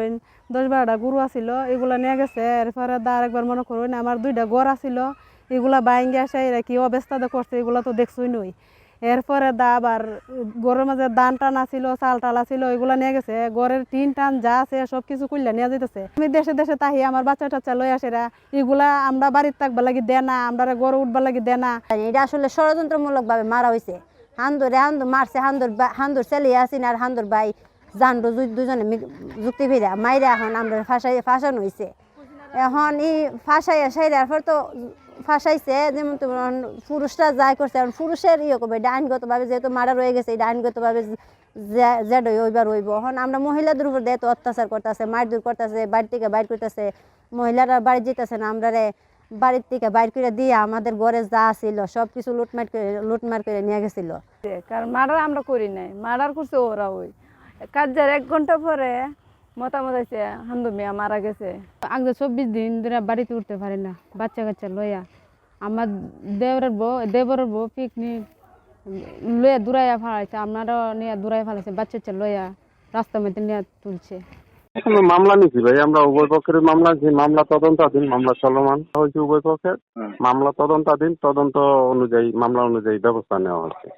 করেন 10-12টা গরু আছিল, এগুলা নিয়ে গেছে। এরপরে আর একবার মনে করেন আমার 2টা ঘর আছিল, এগুলা বাইঙ্গে আসে এরা কি অবস্থাতে করছে এগুলা তো দেখছই নই। এরপরে আবার ঘরের মাঝে ধান টান আছিল, চাল টাল আছিল, এগুলা নিয়ে গেছে। ঘরের টিন টান যা আছে সব কিছু কুইল্লা নিয়ে যেতেছে। আমি দেশে দেশে তাহি আমার বাচ্চা টাচ্চা লই আসেরা, এগুলা আমরা বাড়ির থাকবার লাগি দেয় না, আমরা গড়ে উঠবার লাগি দেয় না। এটা আসলে ষড়যন্ত্রমূলক ভাবে মারা হয়েছে। হান্দুর মারছে, হান্দুর ছেলে আসিন আর হান্দুর ভাই জান্ডু দুজনে যুক্তি ফিরা মাইরা এখন আমরা ফাঁসানো হয়েছে। এখন এই ফাঁসাইয়া সাইরার পর তো ফাঁসাইছে, যেমন তোমার পুরুষরা যাই করছে, এখন পুরুষের ইয়ে করবে, এটা আইনগতভাবে যেহেতু মারা রয়ে গেছে, এটা আইনগতভাবে জেড ওইবার হইব। এখন আমরা মহিলাদের উপর দিয়ে তো অত্যাচার করতেছে, মারধর করতেছে, বাড়ি থেকে বাইর করতেছে, মহিলারা বাড়ি যেতেছে না, আমরা বাড়ির থেকে বাইর করে দিয়ে আমাদের ঘরে যা ছিল সব কিছু লুটমার করে নিয়ে গেছিল। কারণ মার্ডার আমরা করি নাই, মার্ডার করছে ওরা। ওই কাজের 1 ঘন্টা পরে মতামত আছে হান্দু মিয়া মারা গেছে। আগে 24 দিন ধরে বাড়িতে উঠতে পারি না, বাচ্চা কাচ্চা লইয়া। আমার দেবরের বউ পিকনিক লইয়া দূরাইয়া ফেলাইছে, আপনারাও নিয়ে দূরাই ফেলাইছে, বাচ্চা লইয়া রাস্তার মধ্যে নিয়ে তুলছে। এখানে মামলা নিয়েছি ভাই, আমরা উভয় পক্ষের মামলা নিয়েছি, মামলা তদন্তাধীন, মামলা চলমান হয়েছে উভয় পক্ষের। মামলা তদন্তাধীন, তদন্ত অনুযায়ী মামলা অনুযায়ী ব্যবস্থা নেওয়া হচ্ছে।